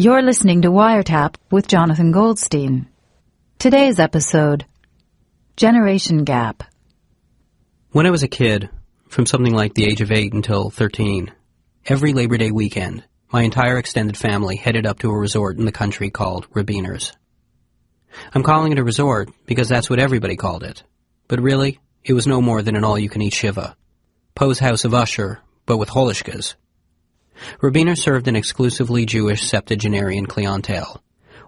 You're listening to Wiretap with Jonathan Goldstein. Today's episode, Generation Gap. When I was a kid, from something like the age of 8 until 13, every Labor Day weekend, my entire extended family headed up to a resort in the country called Rabiner's. I'm calling it a resort because that's what everybody called it. But really, it was no more than an all-you-can-eat shiva. Poe's House of Usher, but with holishkas. Rabiner's served an exclusively Jewish septuagenarian clientele,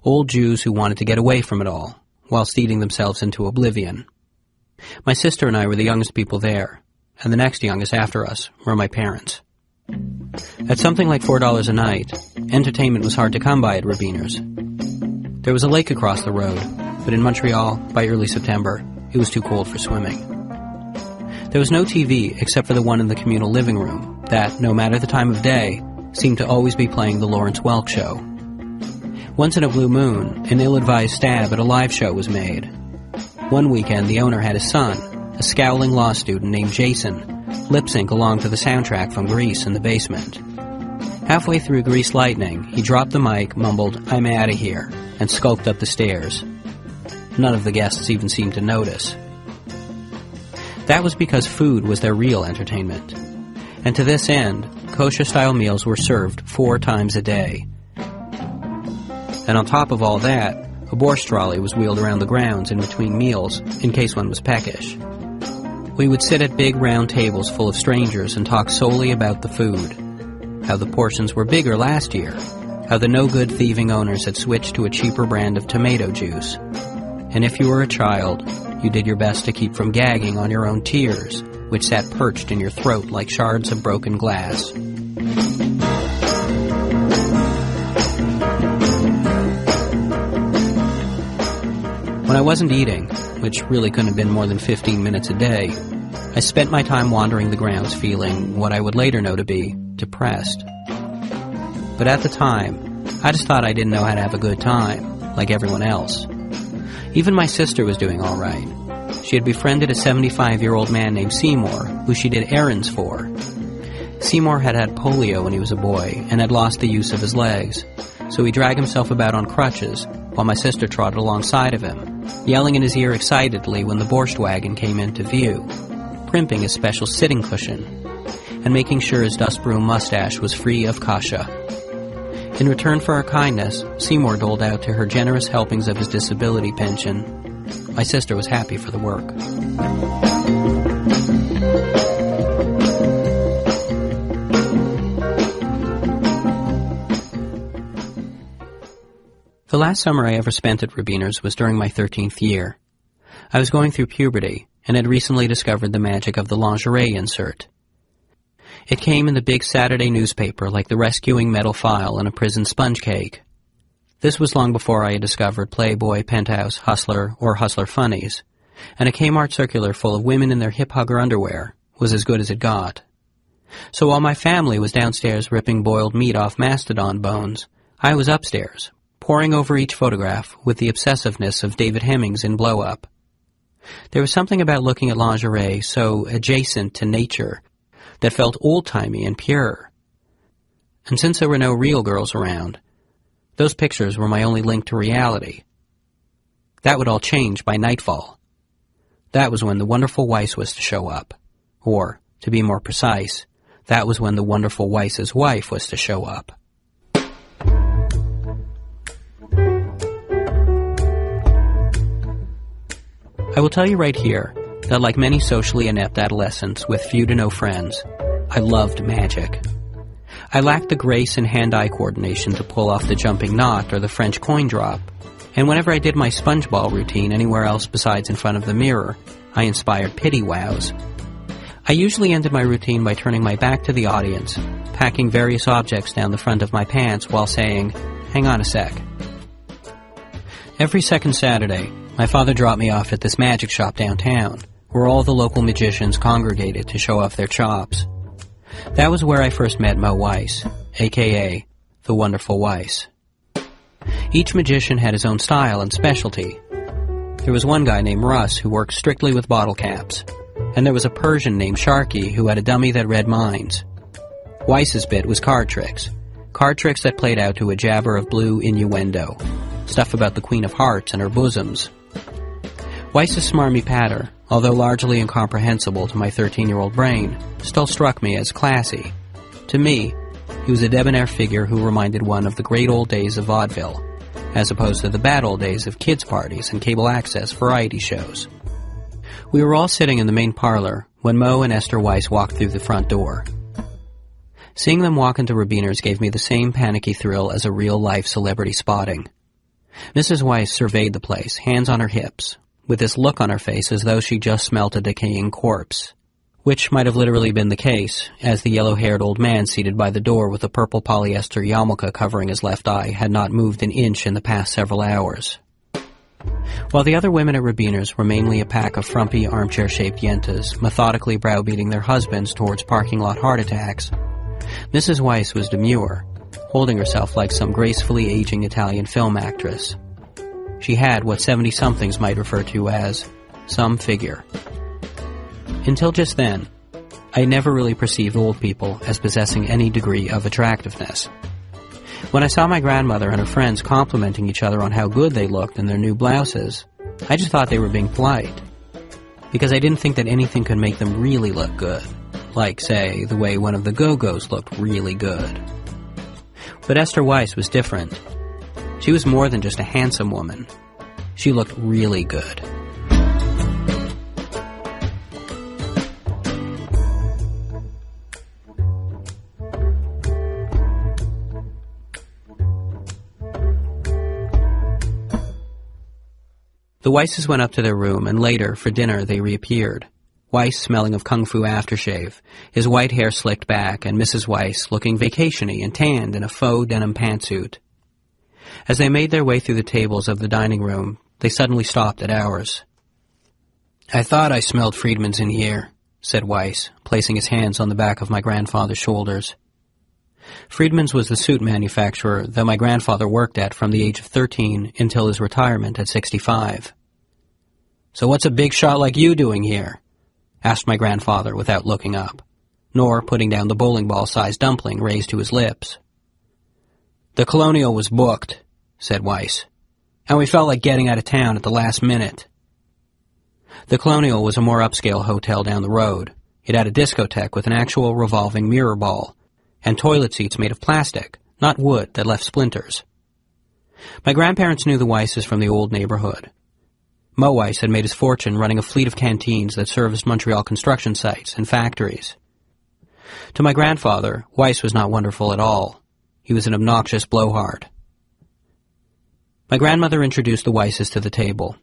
old Jews who wanted to get away from it all, whilst eating themselves into oblivion. My sister and I were the youngest people there, and the next youngest after us were my parents. At something like $4 a night, entertainment was hard to come by at Rabiner's. There was a lake across the road, but in Montreal, by early September, it was too cold for swimming. There was no TV except for the one in the communal living room that, no matter the time of day, seemed to always be playing the Lawrence Welk show. Once in a blue moon, an ill-advised stab at a live show was made. One weekend, the owner had his son, a scowling law student named Jason, lip-sync along to the soundtrack from Grease in the basement. Halfway through Grease Lightning, he dropped the mic, mumbled, "I'm outta here," and skulked up the stairs. None of the guests even seemed to notice. That was because food was their real entertainment. And to this end, kosher-style meals were served 4 times a day. And on top of all that, a borscht trolley was wheeled around the grounds in between meals, in case one was peckish. We would sit at big round tables full of strangers and talk solely about the food. How the portions were bigger last year. How the no-good thieving owners had switched to a cheaper brand of tomato juice. And if you were a child, you did your best to keep from gagging on your own tears, which sat perched in your throat like shards of broken glass. When I wasn't eating, which really couldn't have been more than 15 minutes a day, I spent my time wandering the grounds feeling what I would later know to be depressed. But at the time, I just thought I didn't know how to have a good time, like everyone else. Even my sister was doing all right. She had befriended a 75-year-old man named Seymour, who she did errands for. Seymour had had polio when he was a boy and had lost the use of his legs, so he dragged himself about on crutches while my sister trotted alongside of him, yelling in his ear excitedly when the borscht wagon came into view, primping his special sitting cushion, and making sure his dust broom mustache was free of kasha. In return for her kindness, Seymour doled out to her generous helpings of his disability pension. My sister was happy for the work. The last summer I ever spent at Rabiner's was during my 13th year. I was going through puberty and had recently discovered the magic of the lingerie insert. It came in the big Saturday newspaper like the rescuing metal file in a prison sponge cake. This was long before I had discovered Playboy, Penthouse, Hustler, or Hustler Funnies, and a Kmart circular full of women in their hip-hugger underwear was as good as it got. So while my family was downstairs ripping boiled meat off mastodon bones, I was upstairs, poring over each photograph with the obsessiveness of David Hemmings in Blow Up. There was something about looking at lingerie so adjacent to nature that felt old-timey and pure. And since there were no real girls around, those pictures were my only link to reality. That would all change by nightfall. That was when the wonderful Weiss was to show up. Or, to be more precise, that was when the wonderful Weiss's wife was to show up. I will tell you right here that like many socially inept adolescents with few to no friends, I loved magic. I lacked the grace and hand-eye coordination to pull off the jumping knot or the French coin drop, and whenever I did my sponge ball routine anywhere else besides in front of the mirror, I inspired pity wows. I usually ended my routine by turning my back to the audience, packing various objects down the front of my pants while saying, "Hang on a sec." Every second Saturday, my father dropped me off at this magic shop downtown, where all the local magicians congregated to show off their chops. That was where I first met Mo Weiss, a.k.a. the Wonderful Weiss. Each magician had his own style and specialty. There was one guy named Russ who worked strictly with bottle caps, and there was a Persian named Sharky who had a dummy that read minds. Weiss's bit was card tricks, Card tricks that played out to a jabber of blue innuendo. Stuff about the Queen of Hearts and her bosoms. Weiss's smarmy patter, although largely incomprehensible to my 13-year-old brain, still struck me as classy. To me, he was a debonair figure who reminded one of the great old days of vaudeville, as opposed to the bad old days of kids' parties and cable access variety shows. We were all sitting in the main parlor when Mo and Esther Weiss walked through the front door. Seeing them walk into Rabiner's gave me the same panicky thrill as a real-life celebrity spotting. Mrs. Weiss surveyed the place, hands on her hips, with this look on her face as though she just smelt a decaying corpse, which might have literally been the case, as the yellow-haired old man seated by the door with a purple polyester yarmulke covering his left eye had not moved an inch in the past several hours. While the other women at Rabiner's were mainly a pack of frumpy, armchair-shaped yentas, methodically browbeating their husbands towards parking lot heart attacks, Mrs. Weiss was demure, holding herself like some gracefully aging Italian film actress. She had what 70-somethings might refer to as some figure. Until just then, I never really perceived old people as possessing any degree of attractiveness. When I saw my grandmother and her friends complimenting each other on how good they looked in their new blouses, I just thought they were being polite, because I didn't think that anything could make them really look good, like, say, the way one of the Go-Go's looked really good. But Esther Weiss was different. She was more than just a handsome woman. She looked really good. The Weisses went up to their room, and later, for dinner, they reappeared. Weiss smelling of kung fu aftershave, his white hair slicked back, and Mrs. Weiss looking vacation-y and tanned in a faux denim pantsuit. As they made their way through the tables of the dining room, they suddenly stopped at ours. "I thought I smelled Friedman's in here," said Weiss, placing his hands on the back of my grandfather's shoulders. Friedman's was the suit manufacturer that my grandfather worked at from the age of 13 until his retirement at 65. "So what's a big shot like you doing here?" asked my grandfather without looking up, nor putting down the bowling ball-sized dumpling raised to his lips. "The Colonial was booked," said Weiss, "and we felt like getting out of town at the last minute." The Colonial was a more upscale hotel down the road. It had a discotheque with an actual revolving mirror ball, and toilet seats made of plastic, not wood, that left splinters. My grandparents knew the Weisses from the old neighborhood. Mo Weiss had made his fortune running a fleet of canteens that serviced Montreal construction sites and factories. To my grandfather, Weiss was not wonderful at all. He was an obnoxious blowhard. My grandmother introduced the Weisses to the table.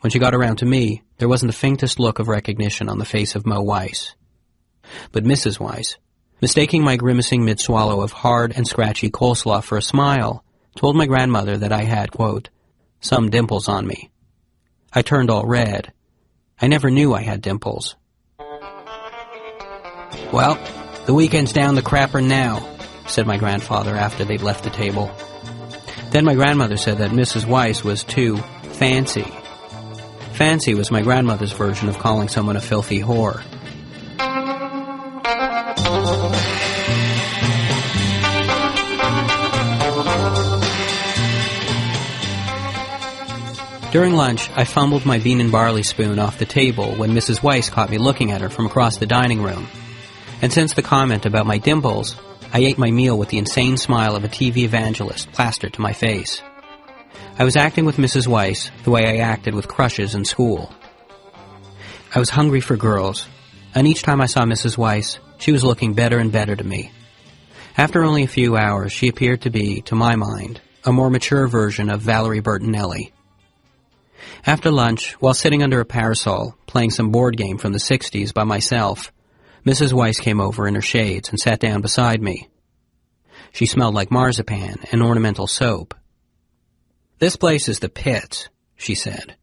When she got around to me, there wasn't the faintest look of recognition on the face of Mo Weiss. But Mrs. Weiss, mistaking my grimacing mid-swallow of hard and scratchy coleslaw for a smile, told my grandmother that I had, quote, "some dimples on me." I turned all red. I never knew I had dimples. "Well, the weekend's down the crapper now," said my grandfather after they'd left the table. Then my grandmother said that Mrs. Weiss was too fancy. Fancy was my grandmother's version of calling someone a filthy whore. During lunch, I fumbled my bean and barley spoon off the table when Mrs. Weiss caught me looking at her from across the dining room. And since the comment about my dimples, I ate my meal with the insane smile of a TV evangelist plastered to my face. I was acting with Mrs. Weiss the way I acted with crushes in school. I was hungry for girls, and each time I saw Mrs. Weiss, she was looking better and better to me. After only a few hours, she appeared to be, to my mind, a more mature version of Valerie Bertinelli. After lunch, while sitting under a parasol, playing some board game from the 60s by myself, Mrs. Weiss came over in her shades and sat down beside me. She smelled like marzipan and ornamental soap. "This place is the pits," she said.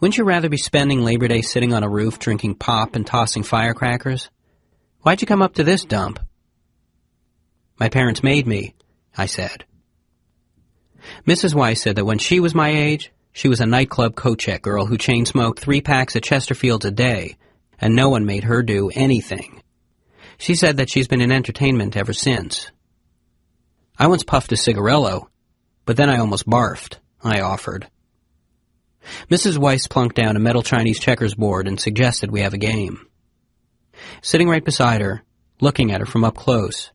"Wouldn't you rather be spending Labor Day sitting on a roof drinking pop and tossing firecrackers? Why'd you come up to this dump?" "My parents made me," I said. Mrs. Weiss said that when she was my age, she was a nightclub coat-check girl who chain-smoked 3 packs of Chesterfields a day, and no one made her do anything. She said that she's been in entertainment ever since. I once puffed a cigarillo, but then I almost barfed, I offered. Mrs. Weiss plunked down a metal Chinese checkers board and suggested we have a game. Sitting right beside her, looking at her from up close,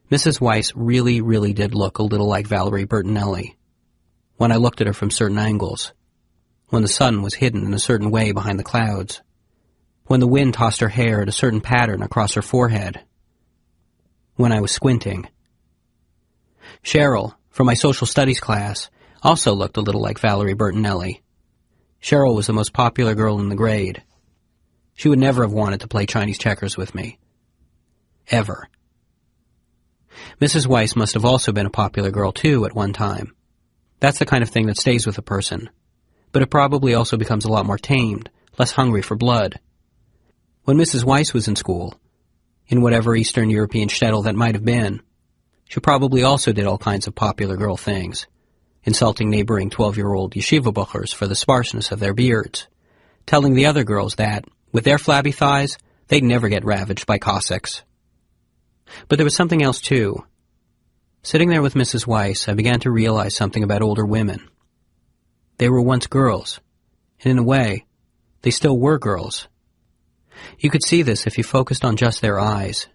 Mrs. Weiss really did look a little like Valerie Bertinelli when I looked at her from certain angles, when the sun was hidden in a certain way behind the clouds, when the wind tossed her hair in a certain pattern across her forehead, when I was squinting. Cheryl, from my social studies class, also looked a little like Valerie Bertinelli. Cheryl was the most popular girl in the grade. She would never have wanted to play Chinese checkers with me. Ever. Mrs. Weiss must have also been a popular girl, too, at one time. That's the kind of thing that stays with a person. But it probably also becomes a lot more tamed, less hungry for blood. When Mrs. Weiss was in school, in whatever Eastern European shtetl that might have been, she probably also did all kinds of popular girl things, insulting neighboring 12-year-old yeshiva buchers for the sparseness of their beards, telling the other girls that, with their flabby thighs, they'd never get ravaged by Cossacks. But there was something else, too. Sitting there with Mrs. Weiss, I began to realize something about older women. They were once girls, and in a way, they still were girls. You could see this if you focused on just their eyes.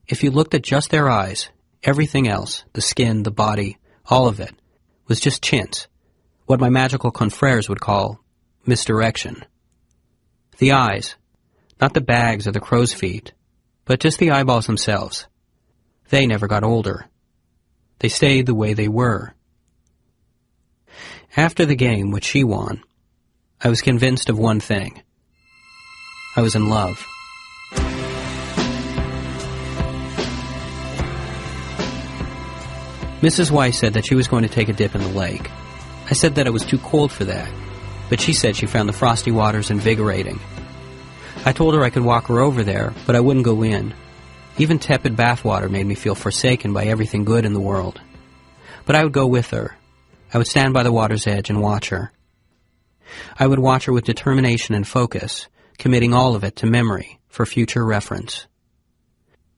If you looked at just their eyes, everything else, the skin, the body, all of it, was just chintz, what my magical confreres would call misdirection. The eyes, not the bags or the crow's feet, but just the eyeballs themselves. They never got older. They stayed the way they were. After the game, which she won, I was convinced of one thing. I was in love. Mrs. Weiss said that she was going to take a dip in the lake. I said that it was too cold for that, but she said she found the frosty waters invigorating. I told her I could walk her over there, but I wouldn't go in. Even tepid bathwater made me feel forsaken by everything good in the world. But I would go with her. I would stand by the water's edge and watch her. I would watch her with determination and focus, committing all of it to memory for future reference.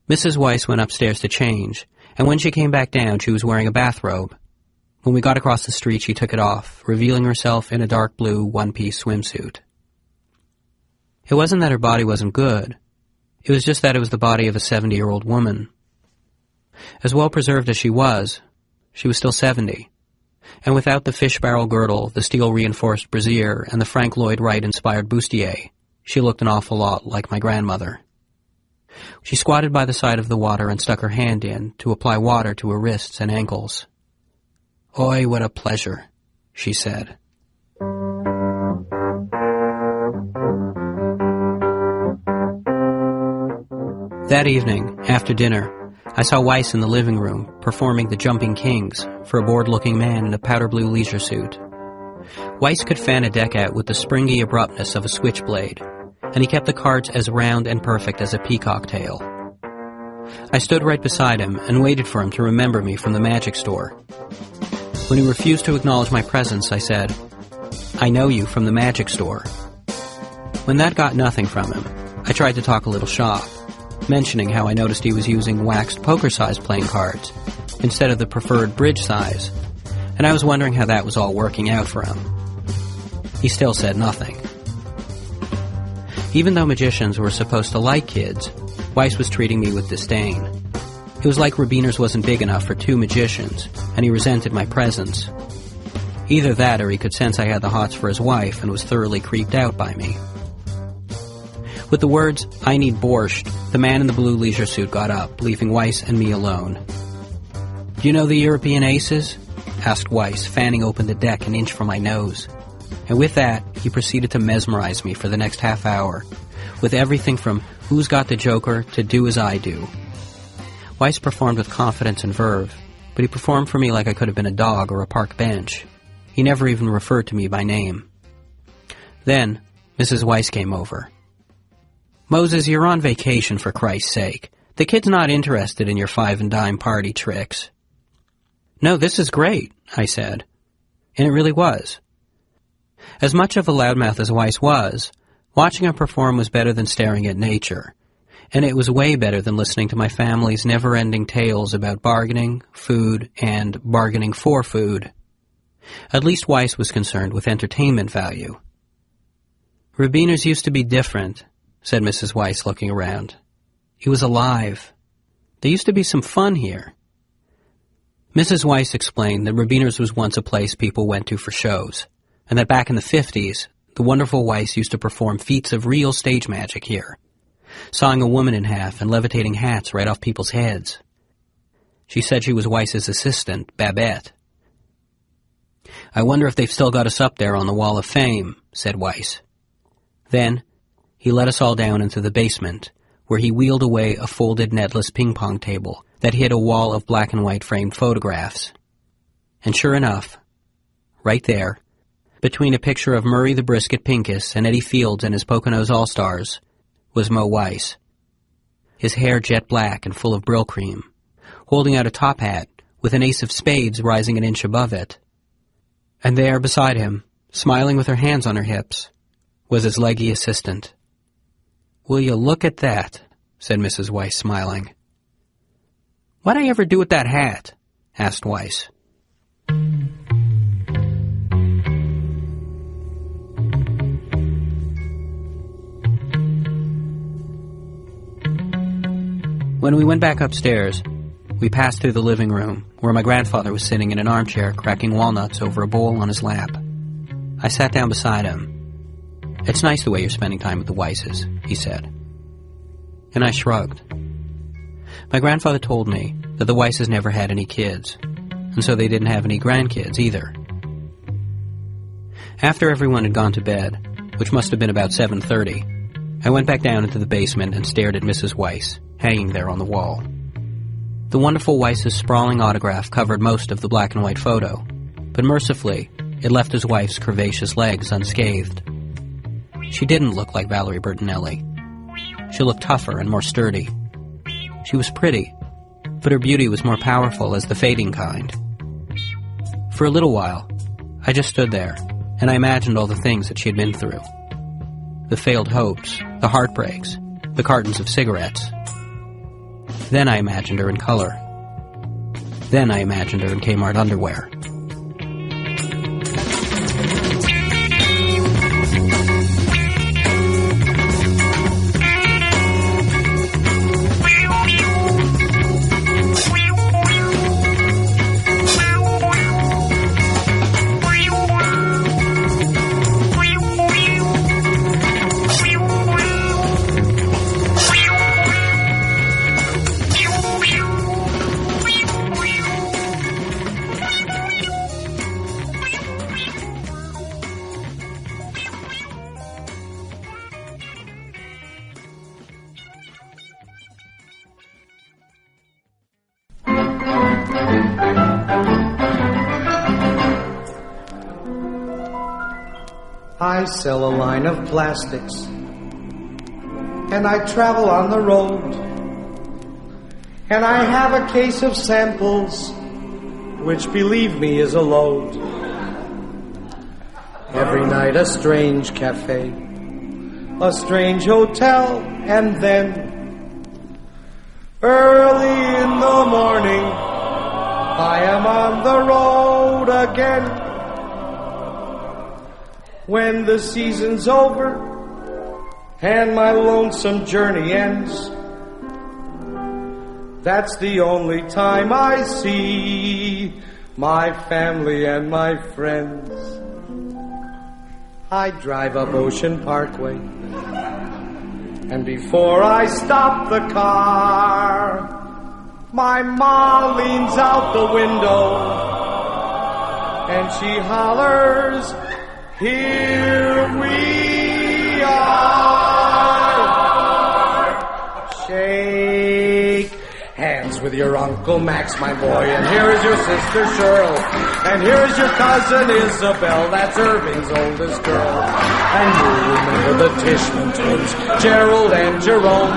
Mrs. Weiss went upstairs to change, and when she came back down, she was wearing a bathrobe. When we got across the street, she took it off, revealing herself in a dark blue one-piece swimsuit. It wasn't that her body wasn't good. It was just that it was the body of a 70-year-old woman. As well-preserved as she was still 70. And without the fish barrel girdle, the steel-reinforced brassiere, and the Frank Lloyd Wright-inspired bustier, she looked an awful lot like my grandmother. She squatted by the side of the water and stuck her hand in to apply water to her wrists and ankles. "Oi, what a pleasure," she said. That evening, after dinner, I saw Weiss in the living room performing the Jumping Kings for a bored-looking man in a powder-blue leisure suit. Weiss could fan a deck out with the springy abruptness of a switchblade, and he kept the cards as round and perfect as a peacock tail. I stood right beside him and waited for him to remember me from the magic store. When he refused to acknowledge my presence, I said, "I know you from the magic store." When that got nothing from him, I tried to talk a little shop, mentioning how I noticed he was using waxed poker-size playing cards instead of the preferred bridge size, and I was wondering how that was all working out for him. He still said nothing. Even though magicians were supposed to like kids, Weiss was treating me with disdain. It was like Rabiner's wasn't big enough for two magicians, and he resented my presence. Either that or he could sense I had the hots for his wife and was thoroughly creeped out by me. With the words, "I need borscht," the man in the blue leisure suit got up, leaving Weiss and me alone. "Do you know the European aces?" asked Weiss, fanning open the deck an inch from my nose. And with that, he proceeded to mesmerize me for the next half hour, with everything from "Who's got the Joker" to "Do as I do." Weiss performed with confidence and verve, but he performed for me like I could have been a dog or a park bench. He never even referred to me by name. Then, Mrs. Weiss came over. "Moses, you're on vacation, for Christ's sake. The kid's not interested in your five-and-dime party tricks." "No, this is great," I said. And it really was. As much of a loudmouth as Weiss was, watching him perform was better than staring at nature. And it was way better than listening to my family's never-ending tales about bargaining, food, and bargaining for food. At least Weiss was concerned with entertainment value. "Rabiners used to be different," said Mrs. Weiss, looking around. "It was alive. There used to be some fun here." Mrs. Weiss explained that Rabiners was once a place people went to for shows, and that back in the 50s, the wonderful Weiss used to perform feats of real stage magic here, sawing a woman in half and levitating hats right off people's heads. She said she was Weiss's assistant, Babette. "I wonder if they've still got us up there on the Wall of Fame," said Weiss. Then he led us all down into the basement, where he wheeled away a folded netless ping-pong table that hid a wall of black and white framed photographs. And sure enough, right there, between a picture of Murray the Brisket Pincus and Eddie Fields and his Poconos All-Stars, was Mo Weiss, his hair jet black and full of Brill cream, holding out a top hat with an ace of spades rising an inch above it. And there beside him, smiling with her hands on her hips, was his leggy assistant. "Will you look at that?" said Mrs. Weiss, smiling. "What'd I ever do with that hat?" asked Weiss. When we went back upstairs, we passed through the living room, where my grandfather was sitting in an armchair cracking walnuts over a bowl on his lap. I sat down beside him. "It's nice the way you're spending time with the Weisses," he said. And I shrugged. My grandfather told me that the Weisses never had any kids, and so they didn't have any grandkids either. After everyone had gone to bed, which must have been about 7:30, I went back down into the basement and stared at Mrs. Weiss, hanging there on the wall. The wonderful Weiss's sprawling autograph covered most of the black and white photo, but mercifully, it left his wife's curvaceous legs unscathed. She didn't look like Valerie Bertinelli. She looked tougher and more sturdy. She was pretty, but her beauty was more powerful as the fading kind. For a little while, I just stood there, and I imagined all the things that she had been through. The failed hopes, the heartbreaks, the cartons of cigarettes. Then I imagined her in color. Then I imagined her in Kmart underwear. I sell a line of plastics, and I travel on the road, and I have a case of samples, which, believe me, is a load. Every night a strange cafe, a strange hotel, and then early in the morning I am on the road again. When the season's over and my lonesome journey ends, that's the only time I see my family and my friends. I drive up Ocean Parkway, and before I stop the car, my ma leans out the window and she hollers, "Here we are." Shake hands with your Uncle Max, my boy, and here is your sister Cheryl, and here is your cousin Isabel, that's Irving's oldest girl. And you remember the Tishman twins, Gerald and Jerome.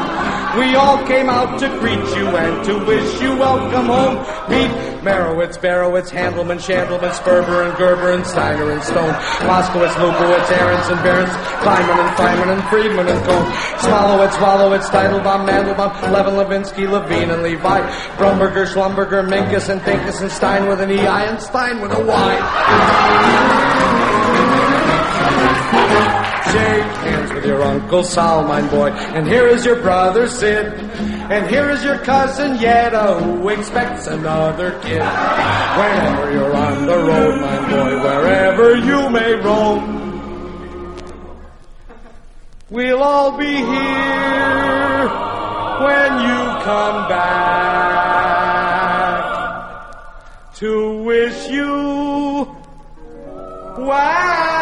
We all came out to greet you and to wish you welcome home. Meet Merowitz, Barowitz, Handelman, Shandelman, Sperber and Gerber and Steiner and Stone, Moskowitz, Lukowitz, Ahrens and Behrens, Kleiman and Feynman and Friedman and Cohn, Smolowitz, Wallowitz, Teitelbaum, Mandelbaum, Levin, Levinsky, Levine and Levi, Brumberger, Schlumberger, Minkus and Pinkus and Stein with an E-I and Stein with a Y. Shake hands with your Uncle Sal, my boy, and here is your brother Sid, and here is your cousin Yetta, who expects another kid. Whenever you're on the road, my boy, wherever you may roam, we'll all be here when you come back to wish you welcome.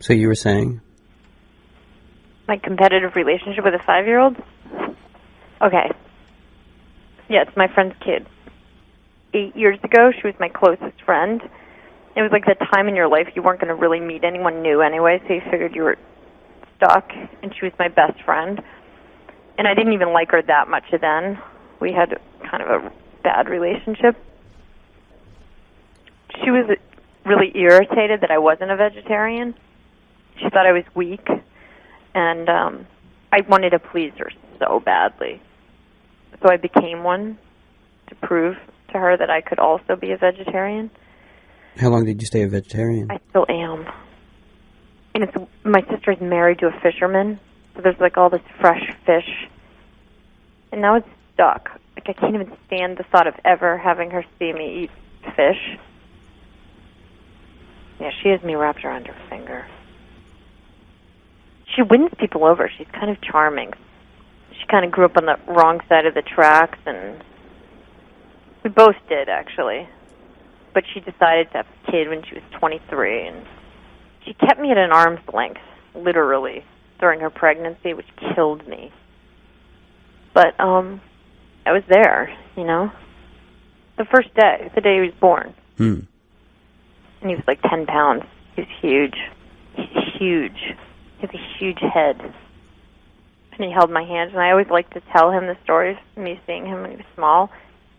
So you were saying? My competitive relationship with a 5-year-old? Okay. Yeah, it's my friend's kid. 8 years ago, she was my closest friend. It was like the time in your life you weren't going to really meet anyone new anyway, so you figured you were stuck, and she was my best friend. And I didn't even like her that much then. We had kind of a bad relationship. She was really irritated that I wasn't a vegetarian. She thought I was weak, and I wanted to please her so badly. So I became one to prove to her that I could also be a vegetarian. How long did you stay a vegetarian? I still am. And my sister's married to a fisherman, so there's like all this fresh fish. And now it's stuck. Like I can't even stand the thought of ever having her see me eat fish. Yeah, she has me wrapped around her finger. She wins people over. She's kind of charming. She kind of grew up on the wrong side of the tracks, and we both did, actually. But she decided to have a kid when she was 23, and she kept me at an arm's length, literally, during her pregnancy, which killed me. But I was there, you know? The first day, the day he was born. And he was like 10 pounds. He was huge. He's huge. He has a huge head. And he held my hand, and I always like to tell him the stories of me seeing him when he was small.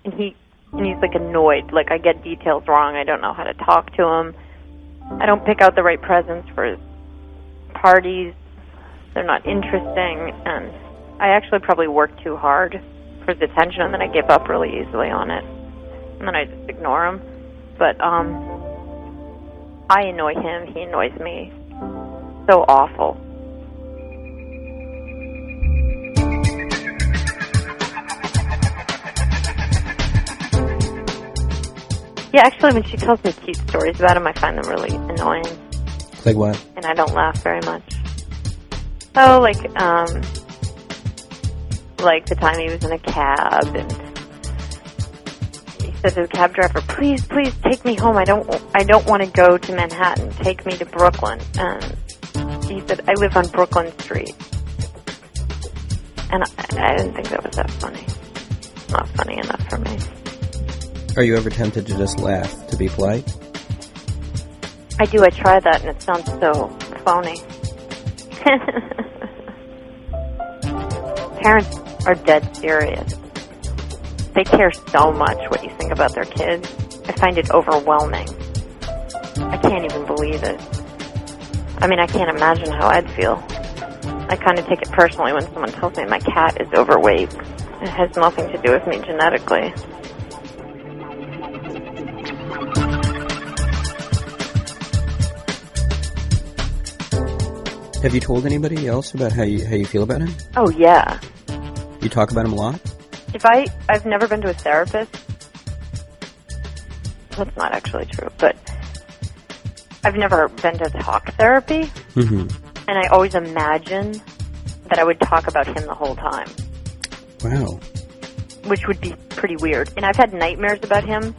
And he's like annoyed. Like I get details wrong. I don't know how to talk to him. I don't pick out the right presents for his parties. They're not interesting. And I actually probably work too hard for his attention, and then I give up really easily on it. And then I just ignore him. But I annoy him. He annoys me. So awful. Yeah, actually, when she tells me cute stories about him, I find them really annoying. Like what? And I don't laugh very much. Oh, like the time he was in a cab, and he said to the cab driver, "Please, please take me home. I don't want to go to Manhattan. Take me to Brooklyn." And he said, "I live on Brooklyn Street." And I didn't think that was that funny. Not funny enough for me. Are you ever tempted to just laugh, to be polite? I do. I try that, and it sounds so phony. Parents are dead serious. They care so much what you think about their kids. I find it overwhelming. I can't even believe it. I mean, I can't imagine how I'd feel. I kind of take it personally when someone tells me my cat is overweight. It has nothing to do with me genetically. Have you told anybody else about how you feel about him? Oh, yeah. You talk about him a lot? I've never been to a therapist. That's not actually true, but I've never been to talk therapy. And I always imagine that I would talk about him the whole time. Wow. Which would be pretty weird. And I've had nightmares about him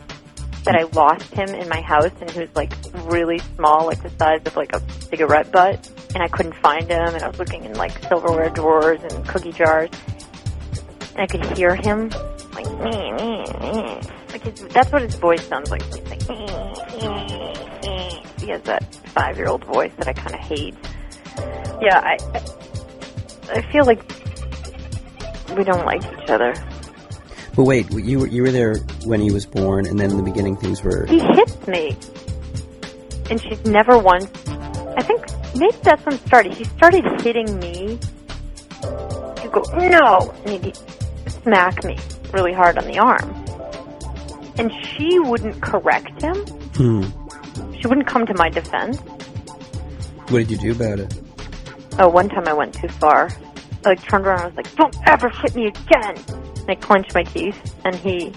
that I lost him in my house, and he was, like, really small, like the size of, like, a cigarette butt, and I couldn't find him, and I was looking in, like, silverware drawers and cookie jars, and I could hear him, like, like that's what his voice sounds like. He's like, he has that 5-year-old voice that I kind of hate. Yeah, I feel like we don't like each other. But wait, you were there when he was born, and then in the beginning things were... He hits me. And she's never once... I think maybe that's when it started. He started hitting me. He'd go, no! And he'd smack me really hard on the arm. And she wouldn't correct him. She wouldn't come to my defense. What did you do about it? Oh, one time I went too far. I, like, turned around and I was like, don't ever hit me again! And I clenched my teeth, and he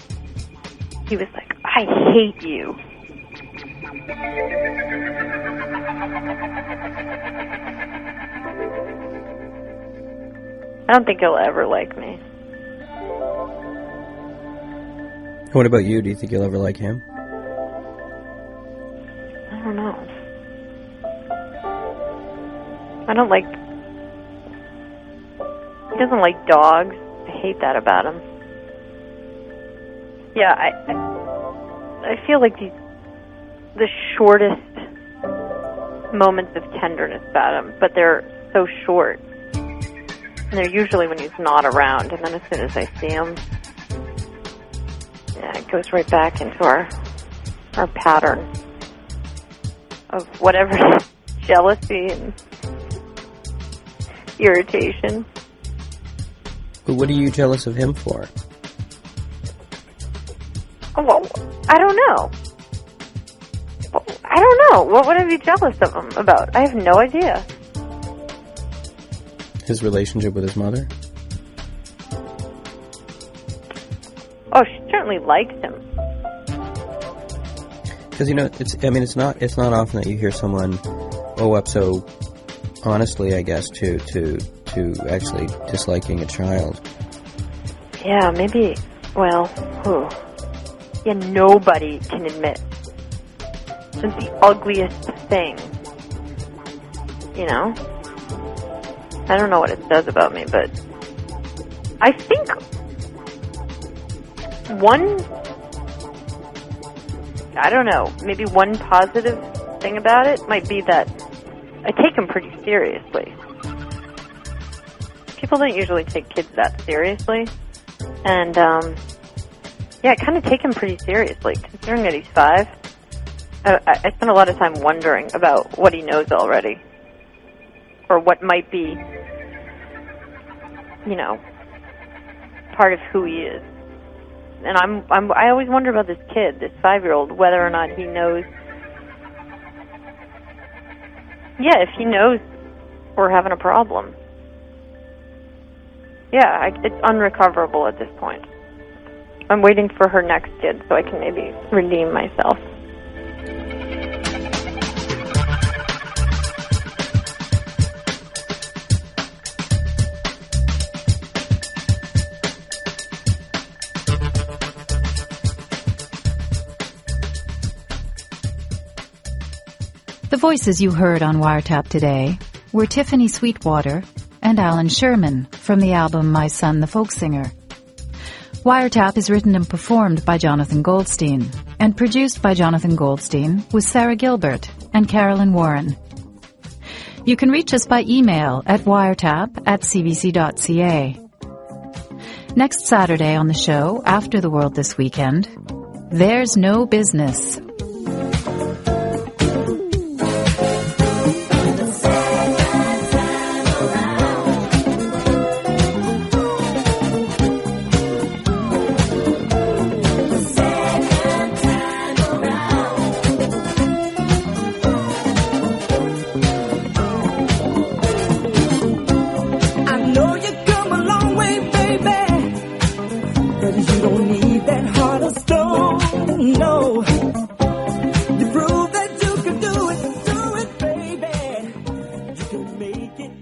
was like, I hate you. I don't think he'll ever like me. What about you? Do you think you'll ever like him? I don't know. I don't like... He doesn't like dogs. I hate that about him. Yeah, I feel like the shortest moments of tenderness about him, but they're so short. And they're usually when he's not around, and then as soon as I see him, yeah, it goes right back into our pattern of whatever jealousy and irritation. But what are you jealous of him for? Well, I don't know. I don't know. What would I be jealous of him about? I have no idea. His relationship with his mother? Oh, she certainly likes him. Because, you know, it's not often that you hear someone owe up so honestly, I guess, to actually disliking a child. Yeah, maybe, well, yeah, nobody can admit it's the ugliest thing, you know? I don't know what it says about me, but I think maybe one positive thing about it might be that I take him pretty seriously. People don't usually take kids that seriously. And, yeah, I kind of take him pretty seriously, considering that he's 5. I spend a lot of time wondering about what he knows already. Or what might be, you know, part of who he is. And I always wonder about this kid, this 5-year-old, whether or not he knows. Yeah, if he knows we're having a problem. Yeah, it's unrecoverable at this point. I'm waiting for her next kid so I can maybe redeem myself. The voices you heard on Wiretap today were Tiffany Sweetwater and Alan Sherman from the album My Son the Folk Singer. Wiretap is written and performed by Jonathan Goldstein and produced by Jonathan Goldstein with Sarah Gilbert and Carolyn Warren. You can reach us by email at wiretap@cbc.ca. Next Saturday on the show, after the World This Weekend, There's No Business. No, you prove that you can do it, baby. You can make it.